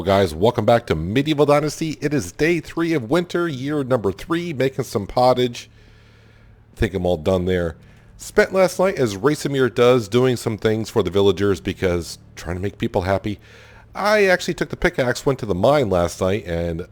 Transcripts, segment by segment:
Hello guys, welcome back to Medieval Dynasty. It is day 3 of winter, year number 3, making some pottage. Think I'm all done there. Spent last night, as Racimir does, doing some things for the villagers because trying to make people happy. I actually took the pickaxe, went to the mine last night, and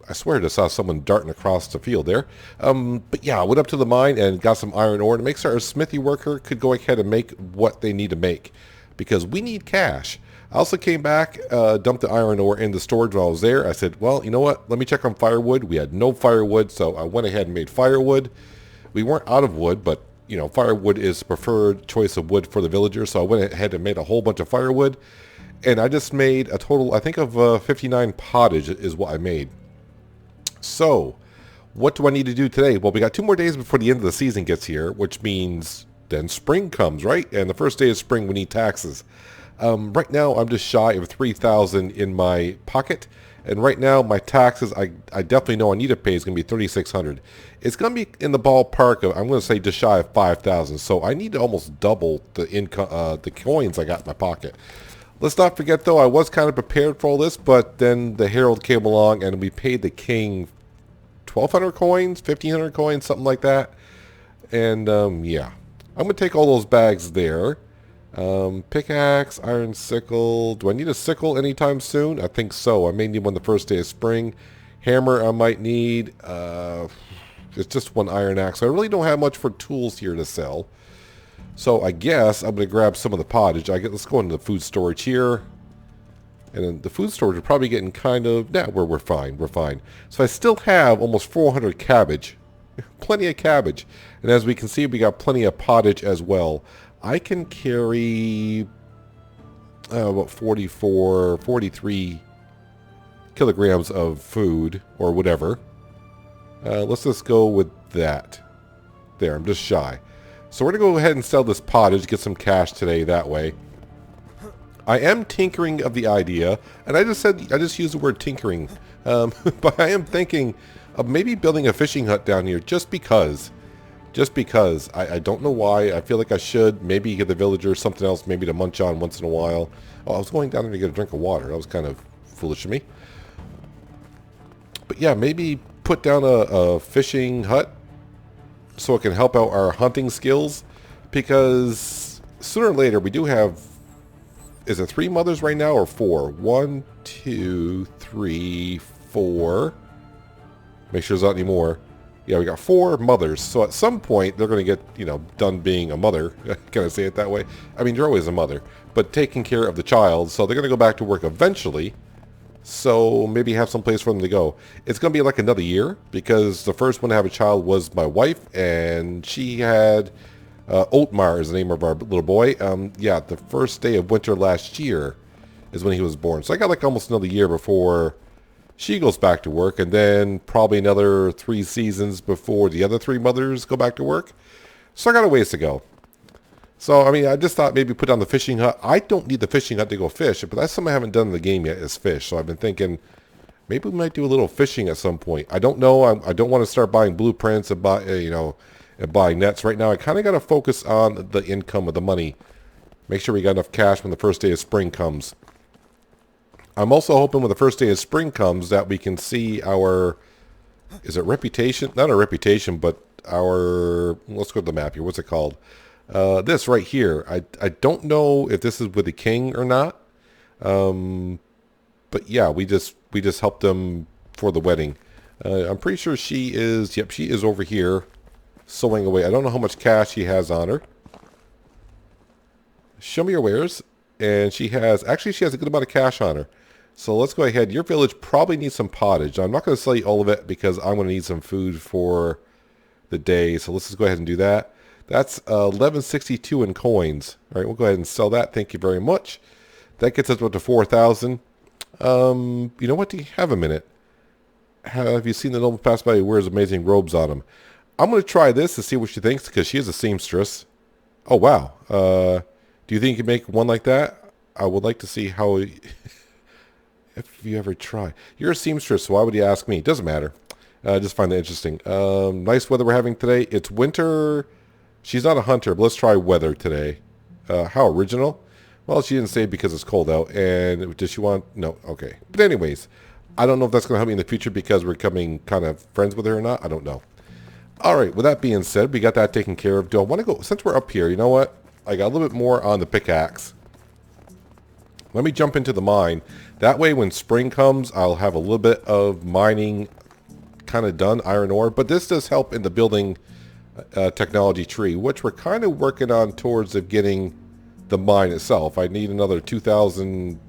I swear I just saw someone darting across the field there. But yeah, I went up to the mine and got some iron ore to make sure our smithy worker could go ahead and make what they need to make because we need cash. I also came back, dumped the iron ore in the storage while I was there. I said, well, you know what? Let me check on firewood. We had no firewood, so I went ahead and made firewood. We weren't out of wood, but, you know, firewood is the preferred choice of wood for the villagers, so I went ahead and made a whole bunch of firewood. And I just made a total, I think, of 59 pottage is what I made. So, what do I need to do today? Well, we got 2 more days before the end of the season gets here, which means then spring comes, right? And the first day of spring, we need taxes. Right now, I'm just shy of 3,000 in my pocket. And right now, my taxes, I definitely know I need to pay is going to be 3,600. It's going to be in the ballpark of, I'm going to say, just shy of 5,000. So I need to almost double the income, the coins I got in my pocket. Let's not forget, though, I was kind of prepared for all this, but then the herald came along and we paid the king 1,200 coins, 1,500 coins, something like that. And, yeah, I'm going to take all those bags there. Pickaxe, iron sickle. Do I need a sickle anytime soon? I think so. I may need one the first day of spring. Hammer I might need. It's just one iron axe. I really don't have much for tools here to sell. So I guess I'm going to grab some of the pottage. Let's go into the food storage here. And then the food storage are probably getting kind of... Nah, we're fine. We're fine. So I still have almost 400 cabbage. Plenty of cabbage. And as we can see, we got plenty of pottage as well. I can carry about 43 kilograms of food or whatever. Let's just go with that. There, I'm just shy. So we're going to go ahead and sell this pottage, get some cash today that way. I am tinkering of the idea, and I just used the word tinkering, but I am thinking of maybe building a fishing hut down here just because. I don't know why. I feel like I should. Maybe give the villagers something else maybe to munch on once in a while. Oh, I was going down there to get a drink of water. That was kind of foolish of me. But yeah, maybe put down a fishing hut so it can help out our hunting skills. Because sooner or later we do have... Is it 3 mothers right now or 4? 1, 2, 3, 4. Make sure there's not any more. Yeah, we got 4 mothers, so at some point they're going to get, you know, done being a mother. Can I say it that way? I mean, you're always a mother, but taking care of the child, so they're going to go back to work eventually, so maybe have some place for them to go. It's going to be like another year, because the first one to have a child was my wife, and she had, Otmar is the name of our little boy. Yeah, the first day of winter last year is when he was born, so I got like almost another year before... She goes back to work, and then probably another 3 seasons before the other 3 mothers go back to work. So I got a ways to go. So, I mean, I just thought maybe put down the fishing hut. I don't need the fishing hut to go fish, but that's something I haven't done in the game yet is fish. So I've been thinking maybe we might do a little fishing at some point. I don't know. I don't want to start buying blueprints and buy, and buying nets right now. I kind of got to focus on the income of the money. Make sure we got enough cash when the first day of spring comes. I'm also hoping when the first day of spring comes that we can see our, is it reputation? Not our reputation, but our, let's go to the map here. What's it called? This right here. I don't know if this is with the king or not. But yeah, we just helped them for the wedding. I'm pretty sure she is, yep, she is over here sewing away. I don't know how much cash she has on her. Show me your wares. And she has a good amount of cash on her. So let's go ahead. Your village probably needs some pottage. I'm not going to sell you all of it because I'm going to need some food for the day. So let's just go ahead and do that. That's 1162 in coins. All right, we'll go ahead and sell that. Thank you very much. That gets us up to 4,000. You know what? Do you have a minute? Have you seen the noble pass by who wears amazing robes on him? I'm going to try this to see what she thinks because she is a seamstress. Oh, wow. Do you think you can make one like that? I would like to see how... If you ever try. You're a seamstress, so why would you ask me? It doesn't matter. I just find that interesting. Nice weather we're having today. It's winter. She's not a hunter, but let's try weather today. How original. Well, she didn't say because it's cold out. And does she want... No, okay. But anyways, I don't know if that's going to help me in the future because we're becoming kind of friends with her or not. I don't know. All right, with that being said, we got that taken care of. Do I want to go... Since we're up here, you know what? I got a little bit more on the pickaxe. Let me jump into the mine. That way, when spring comes, I'll have a little bit of mining kind of done, iron ore. But this does help in the building technology tree, which we're kind of working on towards of getting the mine itself. I need another 2,000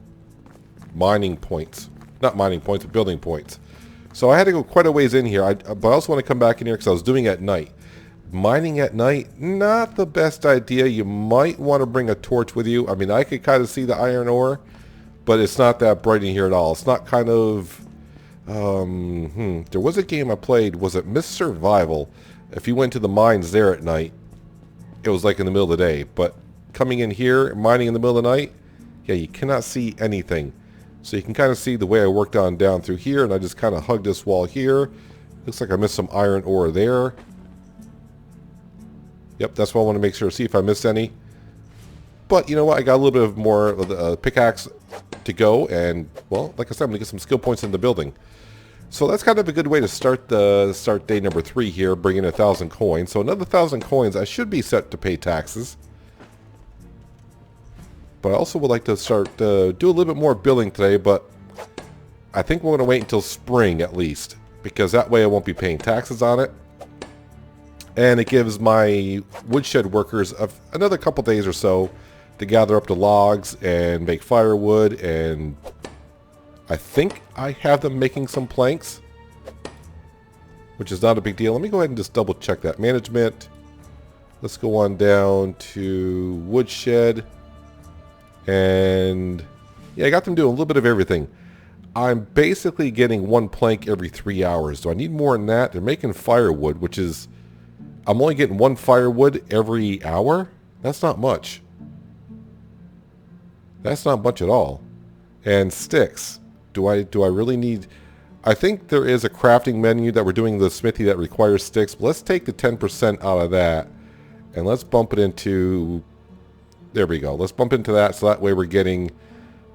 mining points. Not mining points, but building points. So I had to go quite a ways in here. But I also want to come back in here because I was doing it at night. Mining at night, not the best idea. You might want to bring a torch with you. I mean, I could kind of see the iron ore, but it's not that bright in here at all. It's not kind of... There was a game I played. Was it Myth Survival? If you went to the mines there at night, it was like in the middle of the day. But coming in here, mining in the middle of the night, yeah, you cannot see anything. So you can kind of see the way I worked on down through here, and I just kind of hugged this wall here. Looks like I missed some iron ore there. Yep, that's what I want to make sure, see if I missed any. But you know what, I got a little bit of more of the pickaxe to go, and well, like I said, I'm going to get some skill points in the building. So that's kind of a good way to start day number 3 here, bring in 1,000 coins. So another 1,000 coins, I should be set to pay taxes. But I also would like to start do a little bit more building today, but I think we're going to wait until spring at least, because that way I won't be paying taxes on it. And it gives my woodshed workers another couple days or so to gather up the logs and make firewood, and I think I have them making some planks, which is not a big deal. Let me go ahead and just double check that. Management. Let's go on down to woodshed. And yeah, I got them doing a little bit of everything. I'm basically getting 1 plank every 3 hours. Do I need more than that? They're making firewood, which is... I'm only getting 1 firewood every hour? That's not much. That's not much at all. And sticks. Do I really need... I think there is a crafting menu that we're doing the smithy that requires sticks. But let's take the 10% out of that. And let's bump it into... There we go. Let's bump into that so that way we're getting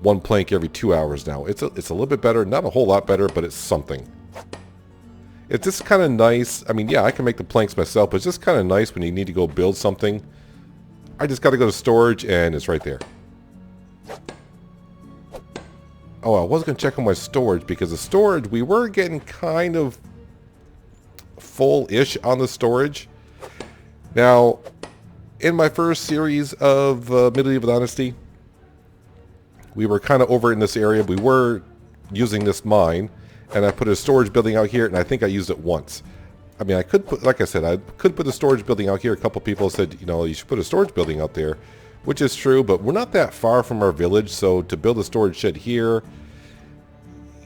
1 plank every 2 hours now. It's a little bit better. Not a whole lot better, but it's something. It's just kind of nice. I mean, yeah, I can make the planks myself, but it's just kind of nice when you need to go build something. I just got to go to storage, and it's right there. Oh, I was going to check on my storage, because the storage, we were getting kind of full-ish on the storage. Now, in my first series of Medieval Dynasty, we were kind of over in this area. We were using this mine. And I put a storage building out here, and I think I used it once. I mean, I could put, like I said, I could put a storage building out here. A couple people said, you know, you should put a storage building out there, which is true, but we're not that far from our village, so to build a storage shed here,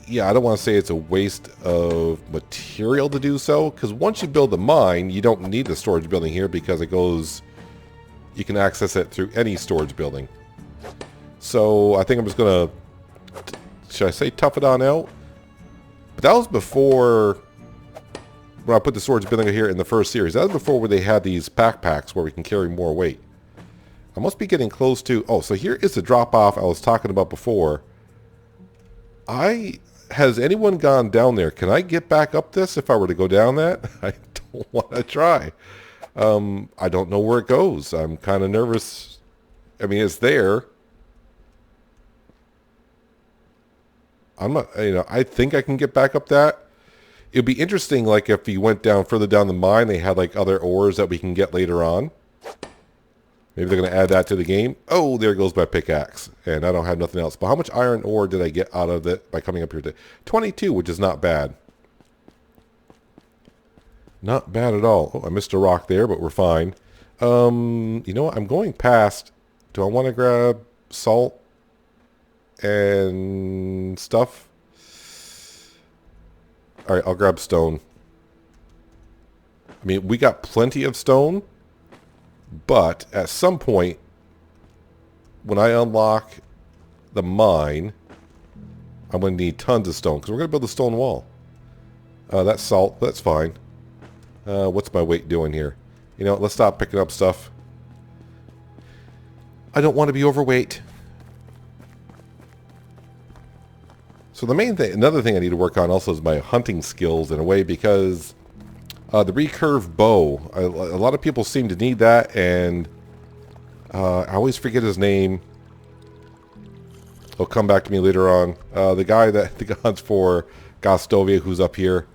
yeah, I don't want to say it's a waste of material to do so, because once you build the mine, you don't need the storage building here because it goes, you can access it through any storage building. So I think I'm just going to, should I say tough it on out? But that was before, when I put the storage building here in the first series, that was before where they had these backpacks where we can carry more weight. I must be getting close to, oh, so here is the drop-off I was talking about before. Has anyone gone down there? Can I get back up this if I were to go down that? I don't want to try. I don't know where it goes. I'm kind of nervous. I mean, it's there. I'm not, you know, I think I can get back up that. It'd be interesting, like, if you went down further down the mine, they had, like, other ores that we can get later on. Maybe they're going to add that to the game. Oh, there goes my pickaxe. And I don't have nothing else. But how much iron ore did I get out of it by coming up here today? 22, which is not bad. Not bad at all. Oh, I missed a rock there, but we're fine. You know what? I'm going past. Do I want to grab salt and stuff? All right, I'll grab stone. I mean, we got plenty of stone, but at some point, when I unlock the mine, I'm going to need tons of stone because we're going to build a stone wall. That's salt. That's fine. What's my weight doing here? You know, let's stop picking up stuff. I don't want to be overweight. So the main thing, another thing I need to work on also is my hunting skills in a way, because the recurve bow, a lot of people seem to need that, and I always forget his name. He'll come back to me later on. The guy that the hunts for Gostovia, who's up here,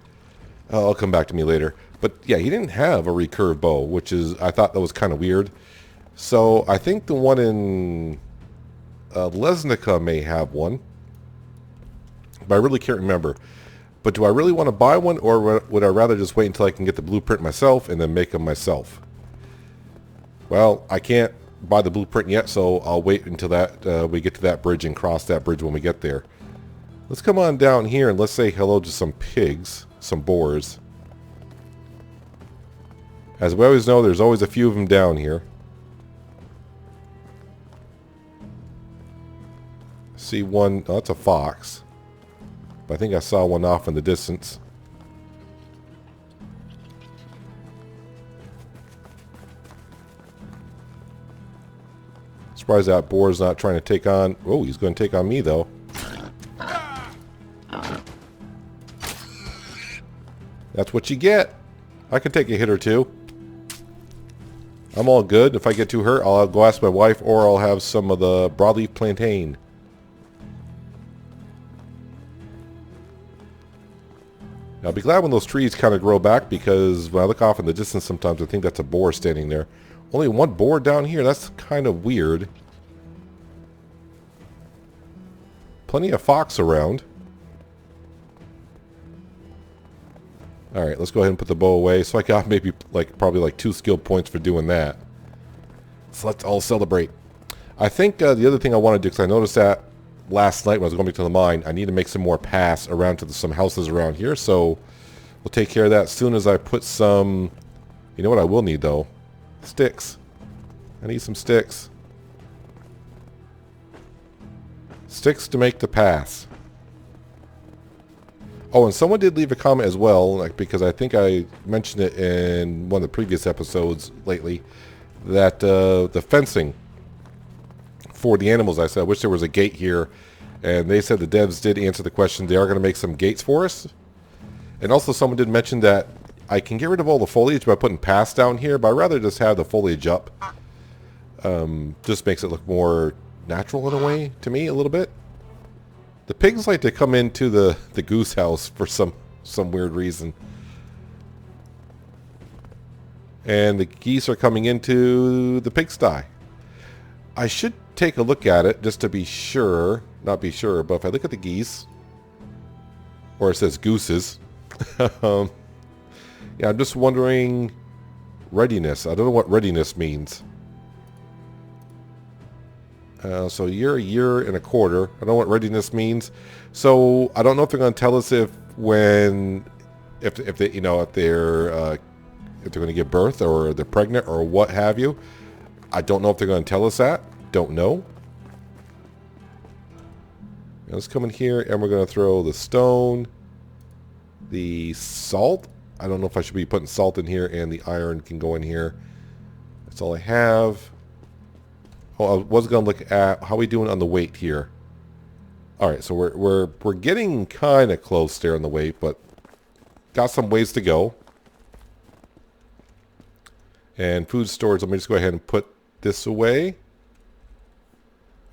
I'll come back to me later. But yeah, he didn't have a recurve bow, which is, I thought that was kind of weird. So I think the one in Lesnica may have one, but I really can't remember. But do I really want to buy one, or would I rather just wait until I can get the blueprint myself and then make them myself? Well, I can't buy the blueprint yet, so I'll wait until that we get to that bridge and cross that bridge when we get there. Let's come on down here and let's say hello to some pigs, some boars. As we always know, there's always a few of them down here. See one, oh, that's a fox. But I think I saw one off in the distance. Surprised that boar's not trying to take on... Oh, he's going to take on me, though. That's what you get. I can take a hit or two. I'm all good. If I get too hurt, I'll go ask my wife, or I'll have some of the broadleaf plantain. I'll be glad when those trees kind of grow back, because when I look off in the distance sometimes I think that's a boar standing there. Only one boar down here? That's kind of weird. Plenty of fox around. Alright, let's go ahead and put the bow away. So I got maybe probably like 2 skill points for doing that. So let's all celebrate. I think the other thing I want to do, because I noticed that last night when I was going back to the mine, I need to make some more paths around to some houses around here. So we'll take care of that as soon as I put some... You know what I will need though? Sticks. I need some sticks. Sticks to make the paths. Oh, and someone did leave a comment as well, because I think I mentioned it in one of the previous episodes lately, that the fencing for the animals, I said, I wish there was a gate here. And they said the devs did answer the question. They are going to make some gates for us. And also someone did mention that I can get rid of all the foliage by putting paths down here, but I'd rather just have the foliage up. Just makes it look more natural in a way, to me, a little bit. The pigs like to come into the goose house for some weird reason. And the geese are coming into the pigsty. I should take a look at it just to be sure. Not be sure, but if I look at the geese, or it says gooses. Yeah, I'm just wondering readiness. I don't know what readiness means. So you're a year and a quarter. I don't know what readiness means. So I don't know if they're going to tell us if they, if they're going to give birth or they're pregnant or what have you. I don't know if they're going to tell us that. Don't know. Now let's come in here and we're going to throw the stone, the salt. I don't know if I should be putting salt in here, and the iron can go in here. That's all I have. Oh, I was going to look at how we doing on the weight here. All right, so we're getting kind of close there on the weight, but got some ways to go. And food storage, let me just go ahead and put this away.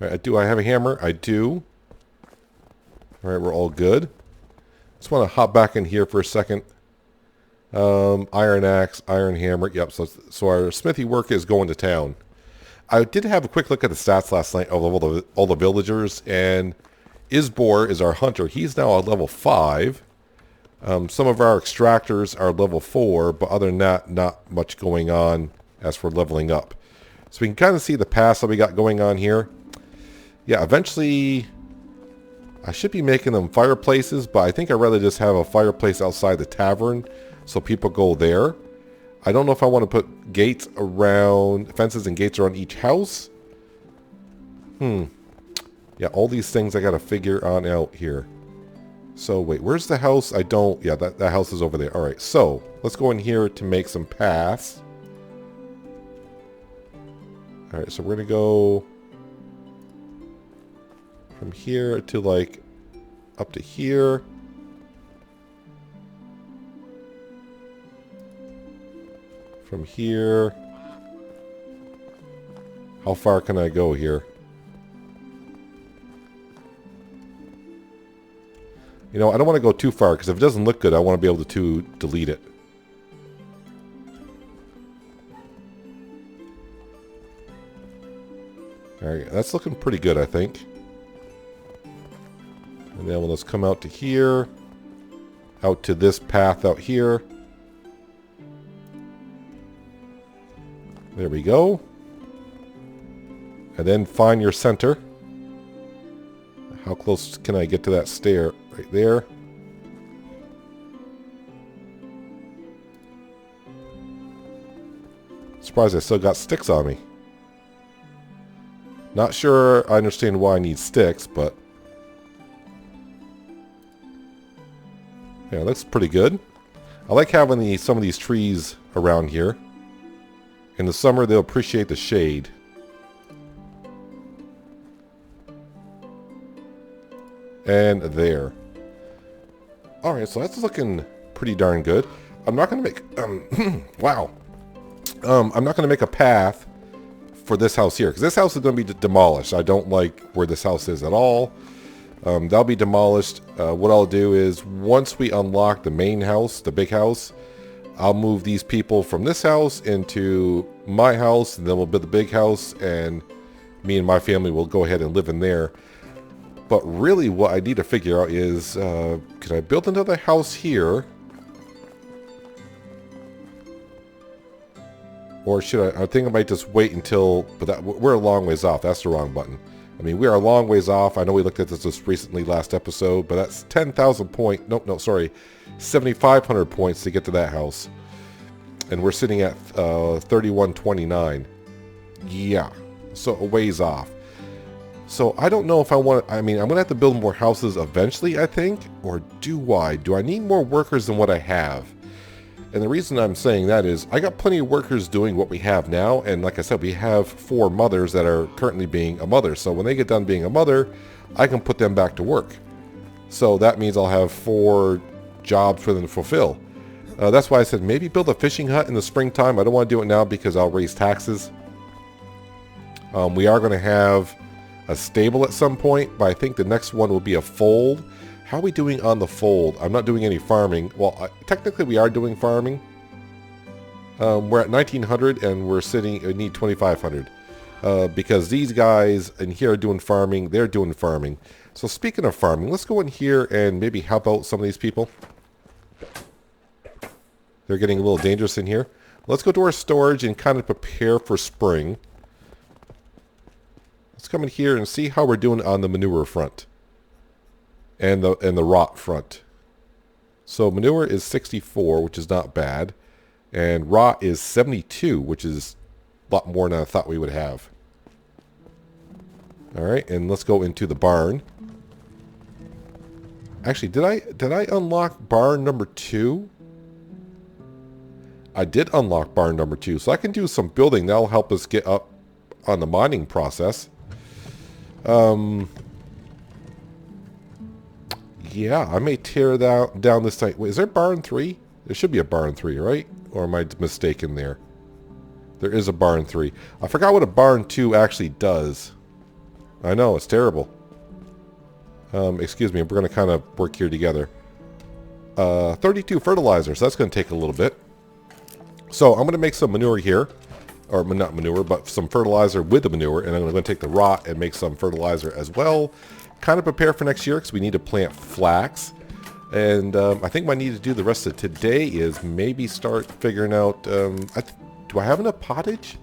All right, do I have a hammer? I do. All right, we're all good. Just want to hop back in here for a second. Iron axe, iron hammer. Yep, so our smithy work is going to town. I did have a quick look at the stats last night of all the villagers, and Isbor is our hunter. He's now at level 5. Some of our extractors are level 4, but other than that, not much going on as for leveling up. So we can kind of see the paths that we got going on here. Yeah, eventually I should be making them fireplaces, but I think I'd rather just have a fireplace outside the tavern so people go there. I don't know if I want to put gates around, fences and gates around each house. Yeah, all these things I got to figure on out here. So wait, where's the house? Yeah, that house is over there. All right, so let's go in here to make some paths. All right, so we're going to go from here to like up to here. From here. How far can I go here? You know, I don't want to go too far because if it doesn't look good, I want to be able to delete it. Alright, that's looking pretty good, I think. And then let's come out to here. Out to this path out here. There we go. And then find your center. How close can I get to that stair? Right there. Surprised I still got sticks on me. Not sure I understand why I need sticks, but... yeah, that's pretty good. I like having some of these trees around here. In the summer, they'll appreciate the shade. And there. Alright, so that's looking pretty darn good. I'm not going to make... wow. I'm not going to make a path for this house here, because this house is going to be demolished. I don't like where this house is at all. That'll be demolished. What I'll do is, once we unlock the main house, the big house, I'll move these people from this house into my house, and then we'll build the big house, and me and my family will go ahead and live in there. But really what I need to figure out is, can I build another house here? Or should I think I might just wait until, but we're a long ways off. That's the wrong button. I mean, we are a long ways off. I know we looked at this just recently last episode, but that's 10,000 points. No, sorry. 7,500 points to get to that house. And we're sitting at 3129. Yeah. So a ways off. So I don't know if I want, I mean, I'm going to have to build more houses eventually, I think. Or do I? Do I need more workers than what I have? And the reason I'm saying that is I got plenty of workers doing what we have now. And like I said, we have 4 mothers that are currently being a mother. So when they get done being a mother, I can put them back to work. So that means I'll have 4 jobs for them to fulfill. That's why I said maybe build a fishing hut in the springtime. I don't want to do it now because I'll raise taxes. We are going to have a stable at some point, but I think the next one will be a fold. How are we doing on the fold? I'm not doing any farming. Well, technically we are doing farming. We're at 1900 and we need 2500. Because these guys in here are doing farming, they're doing farming. So speaking of farming, let's go in here and maybe help out some of these people. They're getting a little dangerous in here. Let's go to our storage and kind of prepare for spring. Let's come in here and see how we're doing on the manure front. And the rot front. So manure is 64, which is not bad. And rot is 72, which is a lot more than I thought we would have. Alright, and let's go into the barn. Actually, did I unlock barn number 2? I did unlock barn number 2, so I can do some building. That'll help us get up on the mining process. Yeah, I may tear down this thing. Wait, is there barn 3? There should be a barn 3, right? Or am I mistaken there? There is a barn 3. I forgot what a barn 2 actually does. I know, it's terrible. Excuse me, we're going to kind of work here together. 32 fertilizers, so that's going to take a little bit. So I'm going to make some manure here. Or not manure, but some fertilizer with the manure. And I'm going to take the rot and make some fertilizer as well. Kind of prepare for next year because we need to plant flax. And I think what I need to do the rest of today is maybe start figuring out, do I have enough pottage?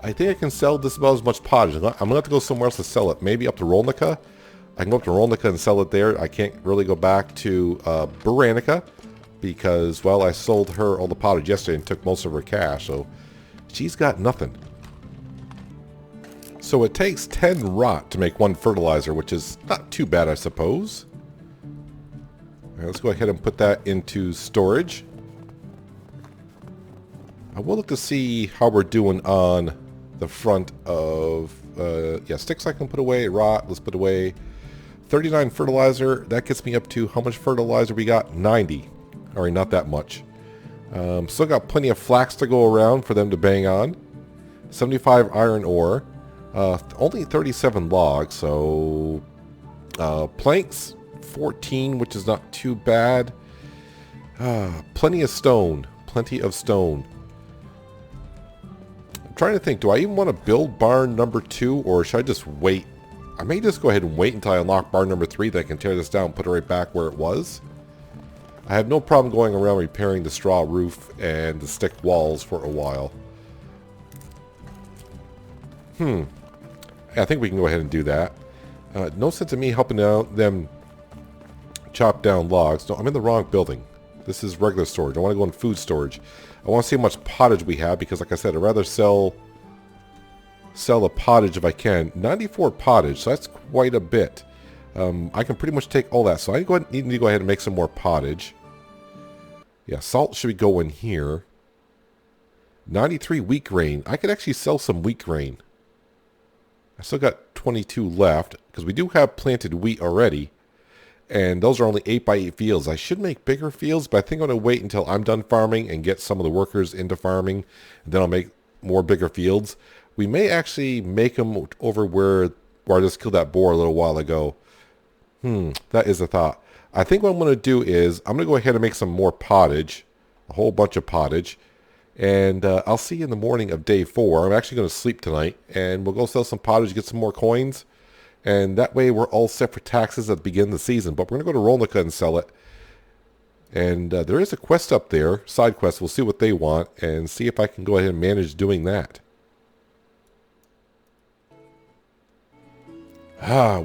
I think I can sell just about as much pottage. I'm going to have to go somewhere else to sell it. Maybe up to Rolnica. I can go up to Rolnica and sell it there. I can't really go back to Baranica because, well, I sold her all the pottage yesterday and took most of her cash. So she's got nothing. So it takes 10 rot to make 1 fertilizer, which is not too bad, I suppose. All right, let's go ahead and put that into storage. I will look to see how we're doing on the front of... yeah, sticks I can put away. Rot, let's put away. 39 fertilizer. That gets me up to how much fertilizer we got? 90. All right, not that much. Still got plenty of flax to go around for them to bang on. 75 iron ore. Only 37 logs, so planks 14, which is not too bad. Plenty of stone. Plenty of stone. I'm trying to think, do I even want to build barn number 2, or should I just wait? I may just go ahead and wait until I unlock barn number 3, then I can tear this down and put it right back where it was. I have no problem going around repairing the straw roof and the stick walls for a while. I think we can go ahead and do that. No sense in me helping out them chop down logs. No, I'm in the wrong building. This is regular storage. I want to go in food storage. I want to see how much pottage we have because, like I said, I'd rather sell the pottage if I can. 94 pottage, so that's quite a bit. I can pretty much take all that. So I need to go ahead and make some more pottage. Yeah, salt should go in here. 93 wheat grain. I could actually sell some wheat grain. I still got 22 left because we do have planted wheat already. And those are only 8x8 fields. I should make bigger fields, but I think I'm going to wait until I'm done farming and get some of the workers into farming. And then I'll make more bigger fields. We may actually make them over where I just killed that boar a little while ago. That is a thought. I think what I'm going to do is I'm going to go ahead and make some more pottage. A whole bunch of pottage. And I'll see you in the morning of day 4. I'm actually going to sleep tonight. And we'll go sell some pottage, get some more coins. And that way we're all set for taxes at the beginning of the season. But we're going to go to Rolnica and sell it. And there is a quest up there, side quest. We'll see what they want and see if I can go ahead and manage doing that.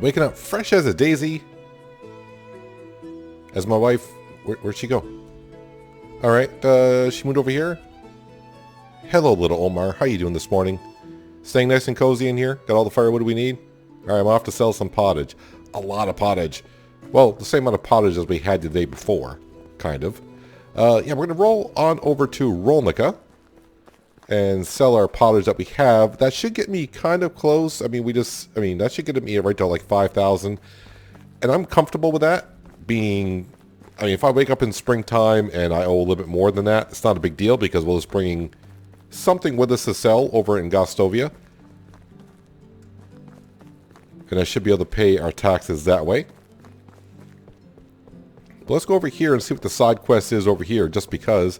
Waking up fresh as a daisy. As my wife, where'd she go? All right, she moved over here. Hello, little Omar. How you doing this morning? Staying nice and cozy in here? Got all the firewood we need? All right, I'm off to sell some pottage. A lot of pottage. Well, the same amount of pottage as we had the day before, kind of. Yeah, we're going to roll on over to Rolnica and sell our pottage that we have. That should get me kind of close. I mean, that should get me right to like 5,000. And I'm comfortable with that being, if I wake up in springtime and I owe a little bit more than that, it's not a big deal because we'll just bring something with us to sell over in Gostovia. And I should be able to pay our taxes that way. But let's go over here and see what the side quest is over here, just because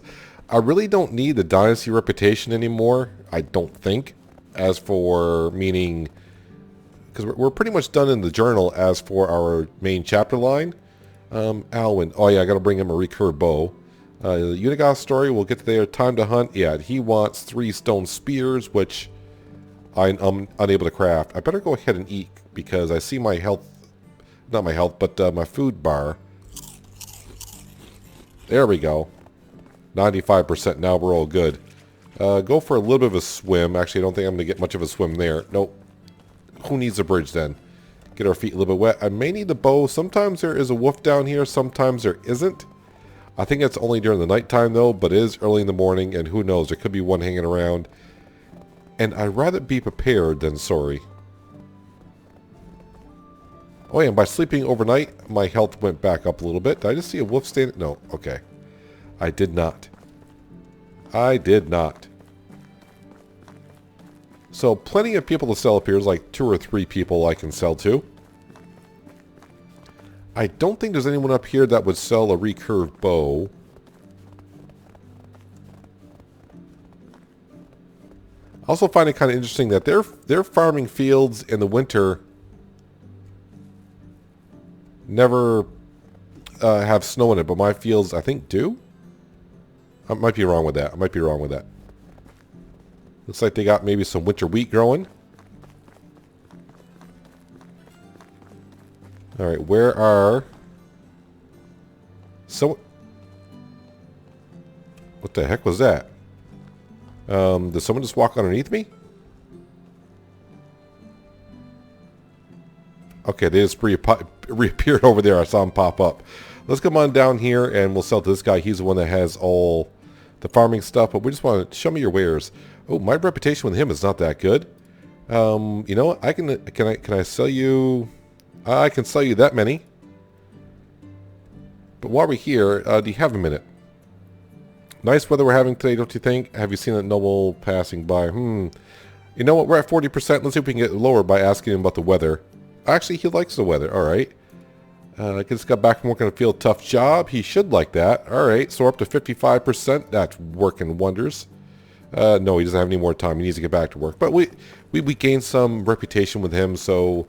I really don't need the Dynasty reputation anymore, I don't think. As for, meaning, because we're pretty much done in the journal as for our main chapter line. Alwyn, oh yeah, I got to bring him a recurve bow. Unigoth story, we'll get to there. Time to hunt, yeah, he wants 3 stone spears, which I'm unable to craft. I better go ahead and eat because I see my health, not my health, but my food bar. There we go. 95%. Now we're all good. Go for a little bit of a swim. Actually, I don't think I'm going to get much of a swim there. Nope. Who needs a bridge then? Get our feet a little bit wet. I may need the bow. Sometimes there is a wolf down here. Sometimes there isn't. I think it's only during the nighttime though, but it is early in the morning, and who knows? There could be one hanging around. And I'd rather be prepared than sorry. Oh yeah, and by sleeping overnight, my health went back up a little bit. Did I just see a wolf standing? No, okay. I did not. I did not. So plenty of people to sell up here. There's like 2 or 3 people I can sell to. I don't think there's anyone up here that would sell a recurve bow. I also find it kind of interesting that their farming fields in the winter never have snow in it, but my fields, I think, do. I might be wrong with that. Looks like they got maybe some winter wheat growing. All right, where are... So... What the heck was that? Did someone just walk underneath me? Okay, they just reappeared over there. I saw them pop up. Let's come on down here and we'll sell to this guy. He's the one that has all the farming stuff, but we just want to show me your wares. Oh, my reputation with him is not that good. You know what? Can I sell you I can sell you that many. But while we're here, do you have a minute? Nice weather we're having today, don't you think? Have you seen that noble passing by? You know what? We're at 40%. Let's see if we can get lower by asking him about the weather. Actually, he likes the weather. All right. I just got back from working a field tough job. He should like that. All right. So we're up to 55%. That's working wonders. No, he doesn't have any more time. He needs to get back to work. But we gained some reputation with him. So,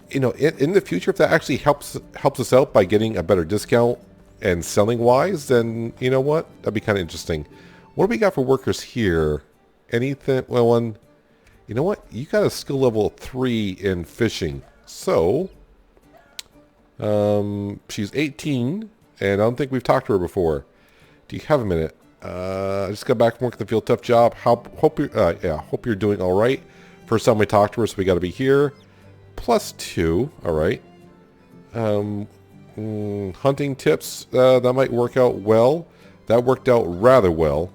you know, in the future, if that actually helps us out by getting a better discount and selling wise, then you know what? That'd be kind of interesting. What do we got for workers here? Anything? Well, you know what? You got a skill level 3 in fishing. So, she's 18, and I don't think we've talked to her before. Do you have a minute? I just got back from work in the field, tough job. Hope you're doing all right. First time we talked to her, so we got to be here. +2, all right. Hunting tips, that might work out well. That worked out rather well.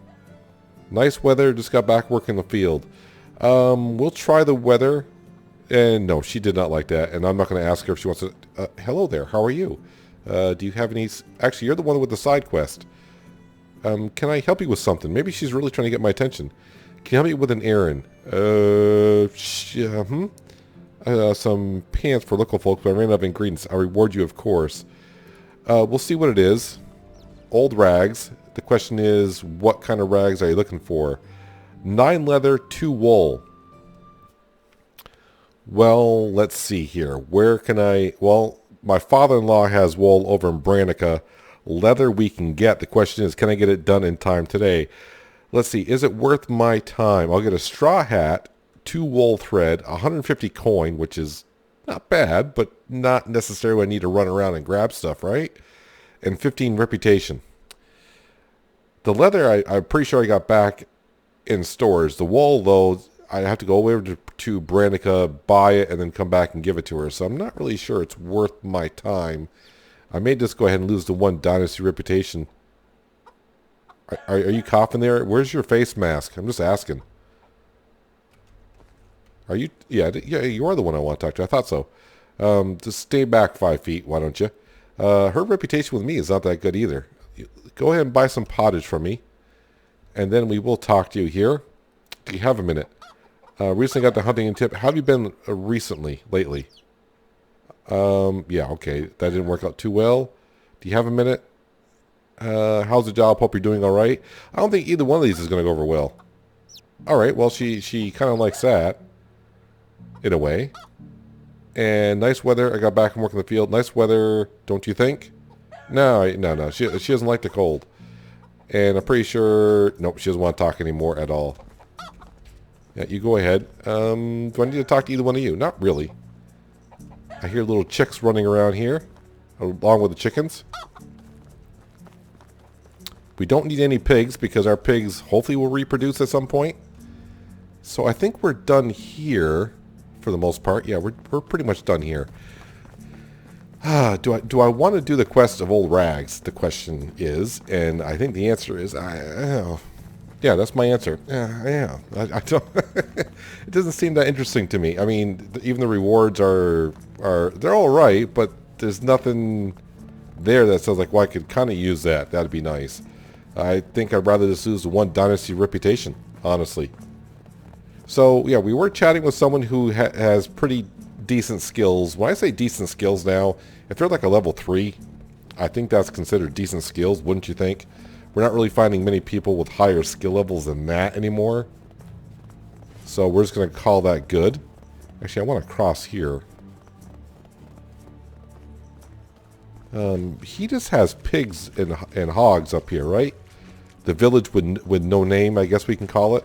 Nice weather, just got back working the field. We'll try the weather. And no, she did not like that. And I'm not going to ask her if she wants to. Hello there, how are you? Do you have any... Actually, you're the one with the side quest. Can I help you with something? Maybe she's really trying to get my attention. Can you help me with an errand? Some pants for local folks, but I ran out of ingredients. I'll reward you, of course. We'll see what it is. Old rags. The question is, what kind of rags are you looking for? 9 leather, 2 wool. Well, let's see here. Where can I... Well, my father-in-law has wool over in Branica. Leather we can get. The question is, can I get it done in time today? Let's see. Is it worth my time? I'll get a straw hat, 2 wool thread, 150 coin, which is not bad, but not necessarily I need to run around and grab stuff, right? And 15 reputation. The leather, I'm pretty sure I got back in stores. The wool, though, I have to go over to Branica, buy it, and then come back and give it to her. So I'm not really sure it's worth my time. I may just go ahead and lose the 1 Dynasty reputation. Are you coughing there? Where's your face mask? I'm just asking. Are you? Yeah, you are the one I want to talk to. I thought so. Just stay back 5 feet, why don't you? Her reputation with me is not that good either. Go ahead and buy some pottage from me, and then we will talk to you here. Do you have a minute? Recently got the hunting and tip. How have you been lately? Yeah, okay. That didn't work out too well. Do you have a minute? How's the job? Hope you're doing all right. I don't think either one of these is going to go over well. All right, well, she kind of likes that, in a way. And nice weather. I got back from work in the field. Nice weather, don't you think? No. She doesn't like the cold. And I'm pretty sure... Nope, she doesn't want to talk anymore at all. Yeah, you go ahead. Do I need to talk to either one of you? Not really. I hear little chicks running around here, along with the chickens. We don't need any pigs, because our pigs hopefully will reproduce at some point. So I think we're done here, for the most part. Yeah, we're pretty much done here. Do I want to do the quest of old rags? The question is, and I think the answer is, yeah, that's my answer. Yeah. I don't. It doesn't seem that interesting to me. I mean, even the rewards are they're all right, but there's nothing there that says like, well, I could kind of use that. That'd be nice. I think I'd rather just lose the 1 Dynasty reputation, honestly. So yeah, we were chatting with someone who has pretty decent skills. When I say decent skills now, if they're like a level 3, I think that's considered decent skills, wouldn't you think? We're not really finding many people with higher skill levels than that anymore. So we're just going to call that good. Actually, I want to cross here. He just has pigs and hogs up here, right? The village with no name, I guess we can call it.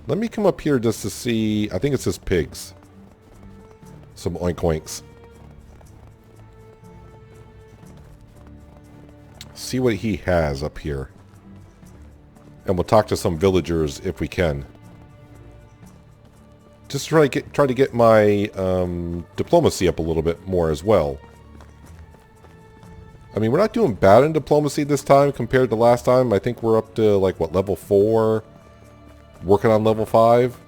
Let me come up here just to see. I think it says pigs. Some oink oinks. See what he has up here. And we'll talk to some villagers if we can. Just try to get my diplomacy up a little bit more as well. I mean, we're not doing bad in diplomacy this time compared to last time. I think we're up to, like, what, level 4? Working on level 5?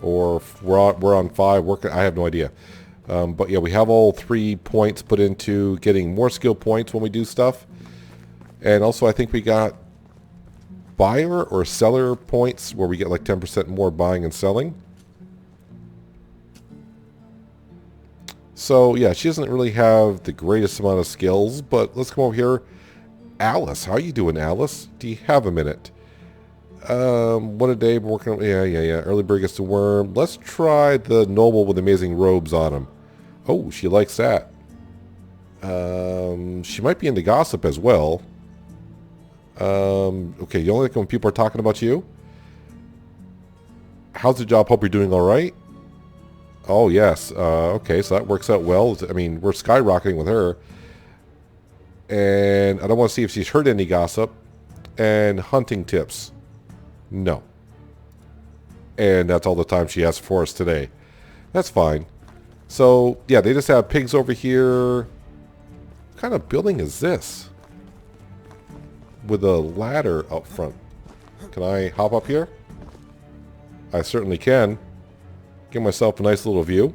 Or if we're on 5. Working, I have no idea. But yeah, we have all 3 points put into getting more skill points when we do stuff. And also I think we got buyer or seller points where we get like 10% more buying and selling. So yeah, she doesn't really have the greatest amount of skills, but let's come over here. Alice, how you doing, Alice? Do you have a minute? What a day, we're working on, yeah. Early bird gets the worm. Let's try the noble with amazing robes on him. Oh, she likes that. She might be into gossip as well. Okay, you only like when people are talking about you? How's the job? Hope you're doing all right. Oh, yes. Okay, so that works out well. I mean, we're skyrocketing with her. And I don't want to see if she's heard any gossip. And hunting tips. No. And that's all the time she has for us today. That's fine. So, yeah, they just have pigs over here. What kind of building is this? With a ladder up front. Can I hop up here? I certainly can. Give myself a nice little view.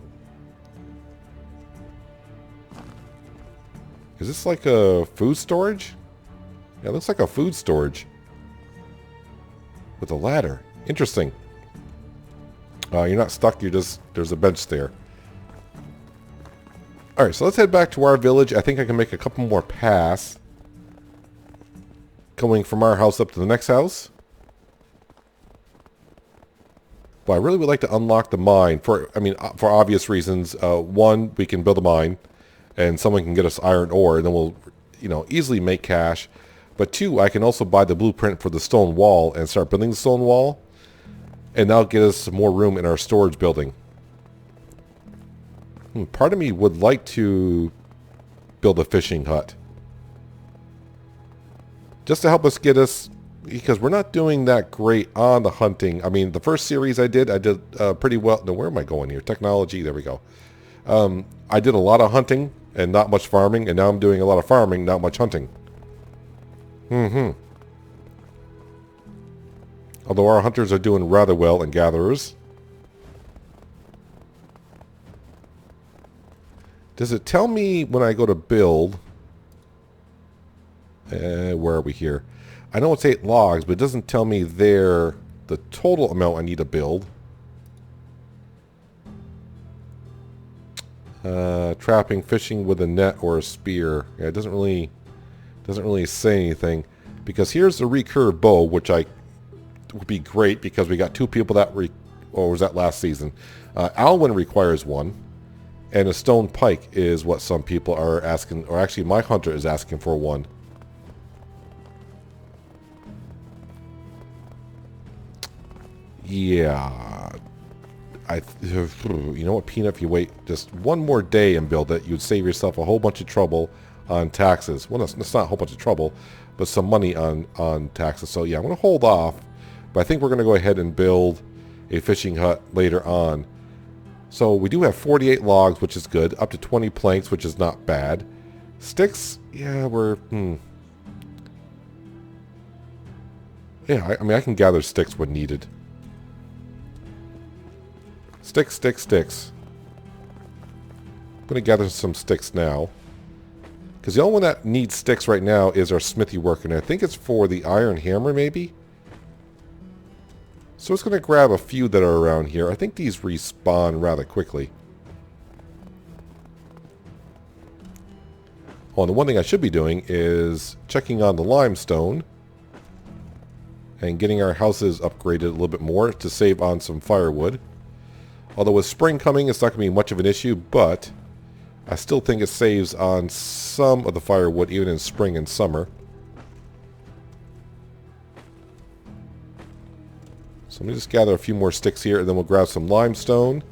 Is this like a food storage? Yeah, it looks like a food storage. With a ladder. Interesting. You're not stuck, you're just... There's a bench there. Alright, so let's head back to our village. I think I can make a couple more paths. Going from our house up to the next house. But I really would like to unlock the mine for obvious reasons. One, we can build a mine and someone can get us iron ore and then we'll, easily make cash. But 2, I can also buy the blueprint for the stone wall and start building the stone wall. And that'll get us some more room in our storage building. Part of me would like to build a fishing hut. Just to help us get us... Because we're not doing that great on the hunting. I mean, the first series I did pretty well. No, where am I going here? Technology, there we go. I did a lot of hunting and not much farming, and now I'm doing a lot of farming, not much hunting. Although our hunters are doing rather well, and gatherers. Does it tell me when I go to build... where are we here? I know it's 8 logs, but it doesn't tell me there the total amount I need to build. Trapping, fishing with a net or a spear. Yeah, it doesn't really say anything. Because here's the recurve bow, which would be great because we got 2 people that or was that last season? Alwyn requires 1, and a stone pike is what some people are asking, or actually my hunter is asking for 1. Yeah, you know what, Peanut, if you wait just 1 more day and build it, you'd save yourself a whole bunch of trouble on taxes. Well, that's not a whole bunch of trouble, but some money on taxes. So yeah, I'm going to hold off, but I think we're going to go ahead and build a fishing hut later on. So we do have 48 logs, which is good, up to 20 planks, which is not bad. Sticks, yeah, yeah, I mean, I can gather sticks when needed. Sticks. I'm going to gather some sticks now. Because the only one that needs sticks right now is our smithy worker. And I think it's for the iron hammer, maybe? So it's going to grab a few that are around here. I think these respawn rather quickly. Oh, and the one thing I should be doing is checking on the limestone. And getting our houses upgraded a little bit more to save on some firewood. Although with spring coming, it's not going to be much of an issue, but I still think it saves on some of the firewood, even in spring and summer. So let me just gather a few more sticks here, and then we'll grab some limestone,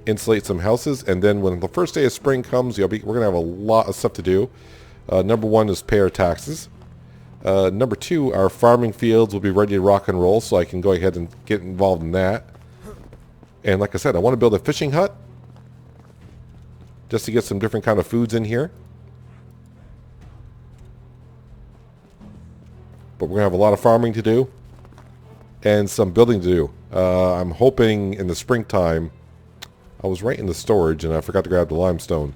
insulate some houses, and then when the first day of spring comes, we're going to have a lot of stuff to do. Number 1 is pay our taxes. Number 2, our farming fields will be ready to rock and roll, so I can go ahead and get involved in that. And like I said, I want to build a fishing hut just to get some different kind of foods in here. But we're going to have a lot of farming to do. and some building to do. I'm hoping in the springtime. I was right in the storage and I forgot to grab the limestone.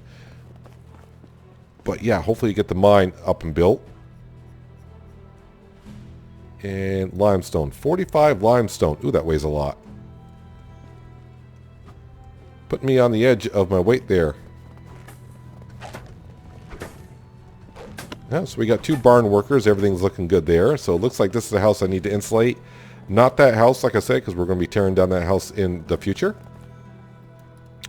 But yeah, hopefully you get the mine up and built. And limestone. 45 limestone. Ooh, that weighs a lot. Put me on the edge of my weight there. Yeah, so we got 2 barn workers. Everything's looking good there. So it looks like this is a house I need to insulate. Not that house, like I said, because we're going to be tearing down that house in the future.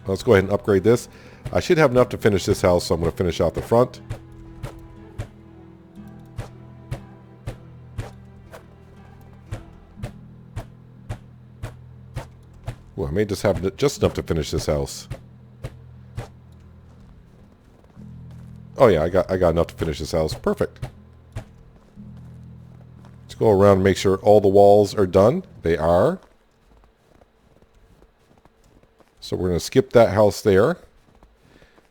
Let's go ahead and upgrade this. I should have enough to finish this house, so I'm going to finish out the front. Ooh, I may just have just enough to finish this house. Oh yeah, I got enough to finish this house. Perfect. Let's go around and make sure all the walls are done. They are. So we're going to skip that house there.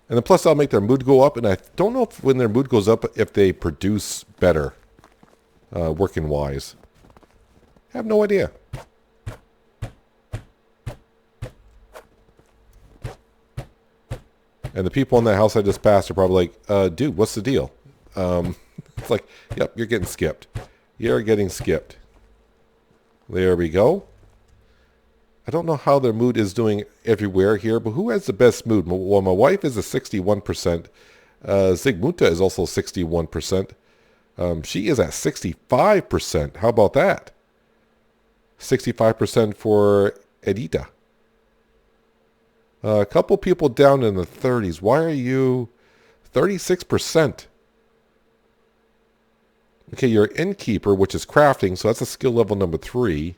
And then plus I'll make their mood go up. And I don't know if when their mood goes up, if they produce better, working wise. I have no idea. And the people in that house I just passed are probably like, dude, what's the deal? It's like, yep, you're getting skipped. You're getting skipped. There we go. I don't know how their mood is doing everywhere here, but who has the best mood? Well, my wife is a 61%. Zygmunta is also 61%. She is at 65%. How about that? 65% for Edita. A couple people down in the 30s. Why are you 36%? Okay, you're an innkeeper, which is crafting, so that's a skill level number 3.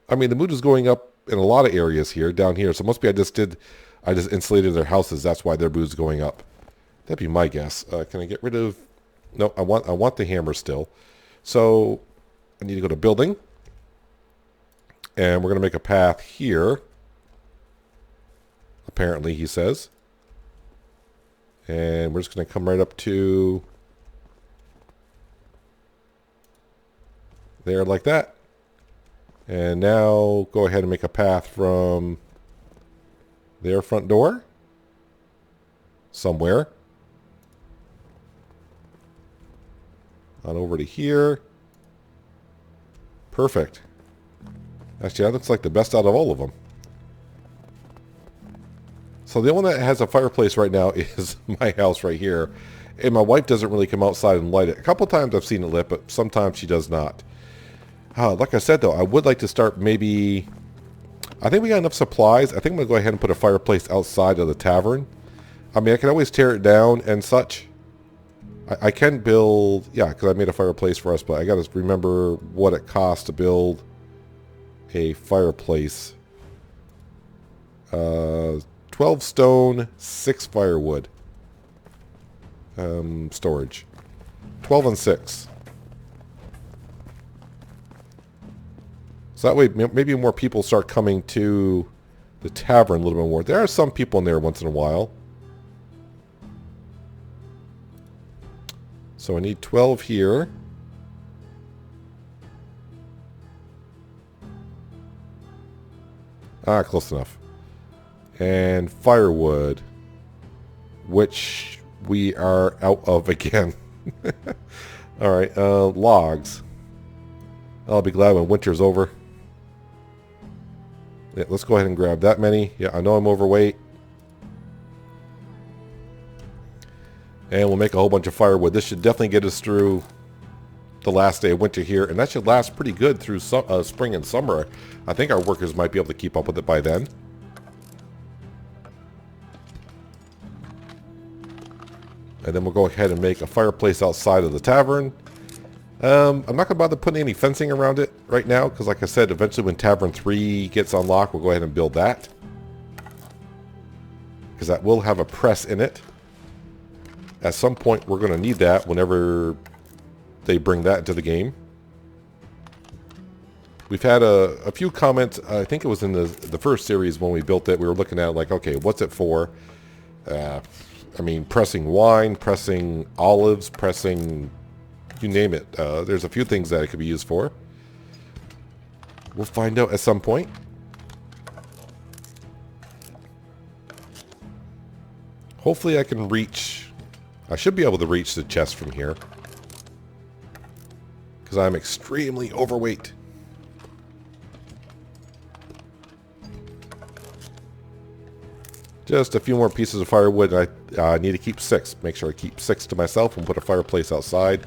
I mean, the mood is going up in a lot of areas here, down here. So it must be I just insulated their houses. That's why their mood's going up. That'd be my guess. Can I get rid of... No, I want the hammer still. So I need to go to building. And we're going to make a path here. Apparently, he says. And we're just going to come right up to... there like that. And now go ahead and make a path from their front door somewhere on over to here. Perfect. Actually, that looks like the best out of all of them. So the only one that has a fireplace right now is my house right here. And my wife doesn't really come outside and light it. A couple times I've seen it lit, but sometimes she does not. Like I said, though, I would like to start maybe... I think we got enough supplies. I think I'm going to go ahead and put a fireplace outside of the tavern. I mean, I can always tear it down and such. I can build... yeah, because I made a fireplace for us, but I got to remember what it costs to build a fireplace. 12 stone, 6 firewood. Storage. 12 and 6. So that way, maybe more people start coming to the tavern a little bit more. There are some people in there once in a while. So I need 12 here. Ah, close enough. And firewood, which we are out of again. All right, logs. I'll be glad when winter's over. Yeah, let's go ahead and grab that many. Yeah, I know I'm overweight. And we'll make a whole bunch of firewood. This should definitely get us through the last day of winter here. And that should last pretty good through spring and summer. I think our workers might be able to keep up with it by then. And then we'll go ahead and make a fireplace outside of the tavern. I'm not going to bother putting any fencing around it right now, because like I said, eventually when Tavern 3 gets unlocked, we'll go ahead and build that. Because that will have a press in it. At some point, we're going to need that whenever they bring that into the game. We've had a few comments. I think it was in the first series when we built it. We were looking at it like, okay, what's it for? I mean, pressing wine, pressing olives, pressing You name it. There's a few things that it could be used for. We'll find out at some point. Hopefully I can reach... I should be able to reach the chest from here. Because I'm extremely overweight. Just a few more pieces of firewood. I need to keep 6. Make sure I keep 6 to myself and put a fireplace outside.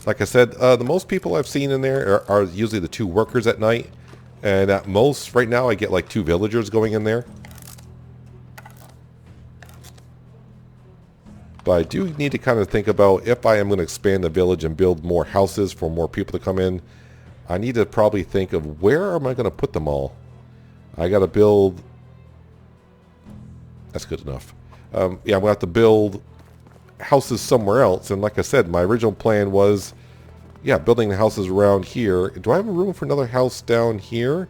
Like I said, the most people I've seen in there are usually the 2 workers at night. And at most, right now, I get like 2 villagers going in there. But I do need to kind of think about if I am going to expand the village and build more houses for more people to come in. I need to probably think of where am I going to put them all. I got to build... That's good enough. Yeah, I'm going to have to build houses somewhere else. And like I said, my original plan was, yeah, building the houses around here. Do I have room for another house down here?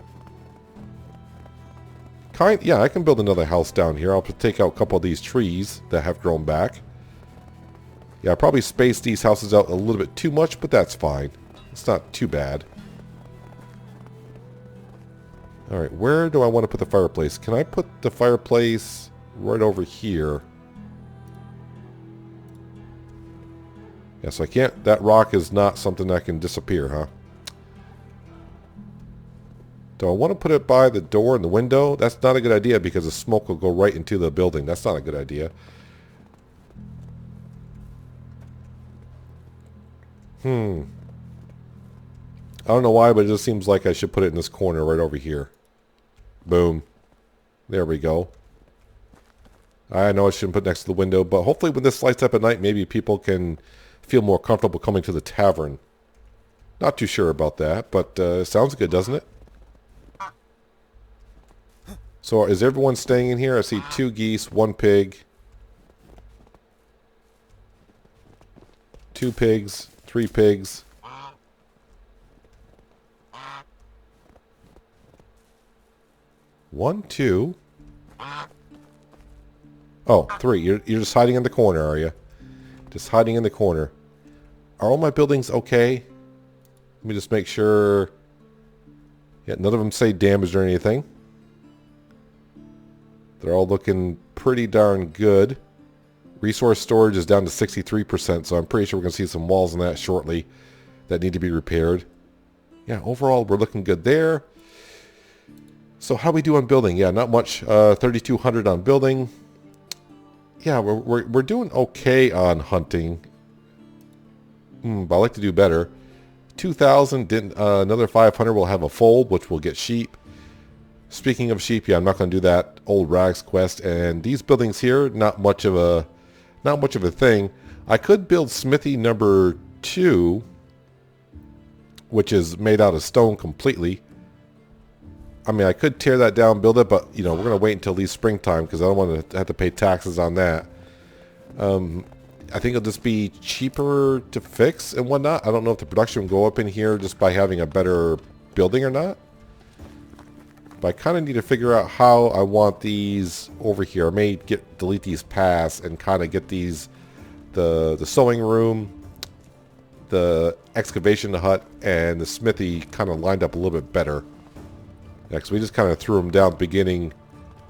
Yeah, I can build another house down here. I'll take out a couple of these trees that have grown back. Yeah, I probably spaced these houses out a little bit too much, but that's fine. It's not too bad. Alright, where do I want to put the fireplace? Can I put the fireplace right over here? Yeah, so I can't... That rock is not something that can disappear, huh? Do I want to put it by the door and the window? That's not a good idea because the smoke will go right into the building. That's not a good idea. I don't know why, but it just seems like I should put it in this corner right over here. Boom. There we go. I know I shouldn't put it next to the window, but hopefully when this lights up at night, maybe people can feel more comfortable coming to the tavern. Not too sure about that, but it sounds good, doesn't it? So is everyone staying in here? I see 2 geese, 1 pig. 2 pigs, 3 pigs. 1, 2. Oh, 3. You're just hiding in the corner, are you? Just hiding in the corner. Are all my buildings okay? Let me just make sure. Yeah, none of them say damaged or anything. They're all looking pretty darn good. Resource storage is down to 63%, so I'm pretty sure we're going to see some walls in that shortly that need to be repaired. Yeah, overall, we're looking good there. So how we do on building? Yeah, not much. 3,200 on building. Yeah, we're doing okay on hunting. But I'd like to do better. 2,000, another 500 will have a fold, which will get sheep. Speaking of sheep, yeah, I'm not going to do that old rags quest. And these buildings here, not much of a thing. I could build smithy number 2, which is made out of stone completely. I mean, I could tear that down, build it, but you know, we're going to wait until at least springtime because I don't want to have to pay taxes on that. I think it'll just be cheaper to fix and whatnot. I don't know if the production will go up in here just by having a better building or not. But I kind of need to figure out how I want these over here. I may delete these paths and kind of get these, the sewing room, the excavation hut, and the smithy kind of lined up a little bit better. Because we just kind of threw them down at the beginning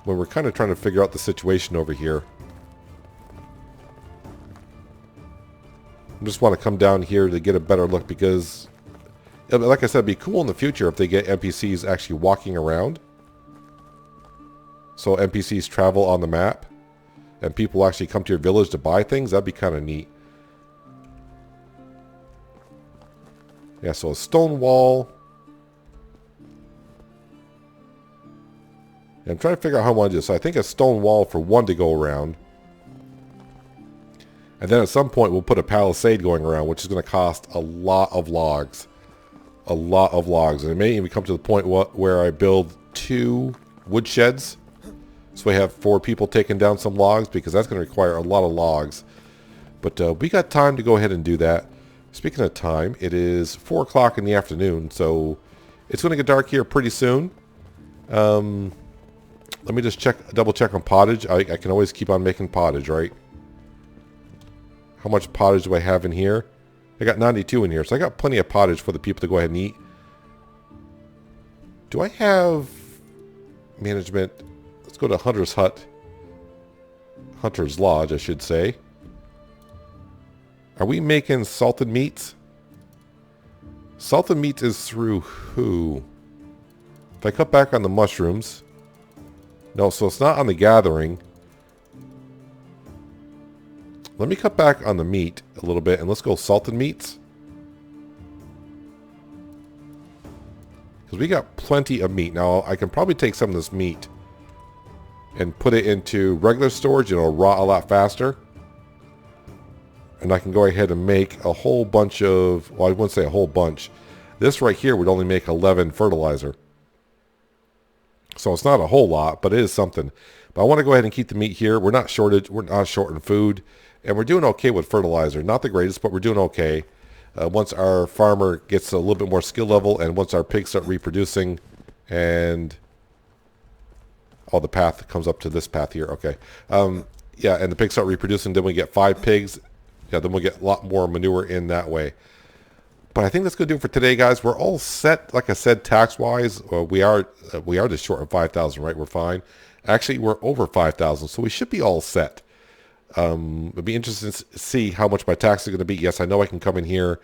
when we're kind of trying to figure out the situation over here. I just want to come down here to get a better look because, like I said, it'd be cool in the future if they get NPCs actually walking around. So NPCs travel on the map and people actually come to your village to buy things. That'd be kind of neat. Yeah, so a stone wall. I'm trying to figure out how I want to do this. So I think a stone wall for 1 to go around. And then at some point we'll put a palisade going around, which is going to cost a lot of logs. A lot of logs. And it may even come to the point where I build 2 woodsheds. So we have 4 people taking down some logs because that's going to require a lot of logs. But we got time to go ahead and do that. Speaking of time, it is 4 o'clock in the afternoon. So it's going to get dark here pretty soon. Let me just double check on pottage. I can always keep on making pottage, right? How much pottage do I have in here? I got 92 in here, so I got plenty of pottage for the people to go ahead and eat. Do I have management? Let's go to Hunter's Hut. Hunter's Lodge, I should say. Are we making salted meats? Salted meats is through who? If I cut back on the mushrooms. No, so it's not on the gathering. Let me cut back on the meat a little bit, and let's go salted meats. Because we got plenty of meat. Now, I can probably take some of this meat and put it into regular storage, and it'll rot a lot faster. And I can go ahead and make a whole bunch of, well, I wouldn't say a whole bunch. This right here would only make 11 fertilizer. So it's not a whole lot, but it is something. But I want to go ahead and keep the meat here. We're not short in food. And we're doing okay with fertilizer. Not the greatest, but we're doing okay. Once our farmer gets a little bit more skill level, and once our pigs start reproducing, and the path comes up to this path here. Okay. Yeah, and the pigs start reproducing, then we get 5 pigs. Yeah, then we'll get a lot more manure in that way. But I think that's going to do it for today, guys. We're all set, like I said, tax-wise. We are just short of 5,000, right? We're fine. Actually, we're over 5,000, so we should be all set. It'd be interesting to see how much my tax is going to be. Yes, I know I can come in here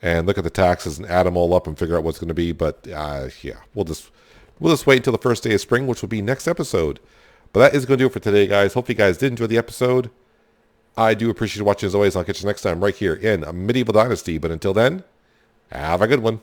and look at the taxes and add them all up and figure out what's going to be. But yeah, we'll just wait until the first day of spring, which will be next episode. But that is going to do it for today, guys. Hope you guys did enjoy the episode. I do appreciate watching as always. I'll catch you next time right here in Medieval Dynasty. But until then, have a good one.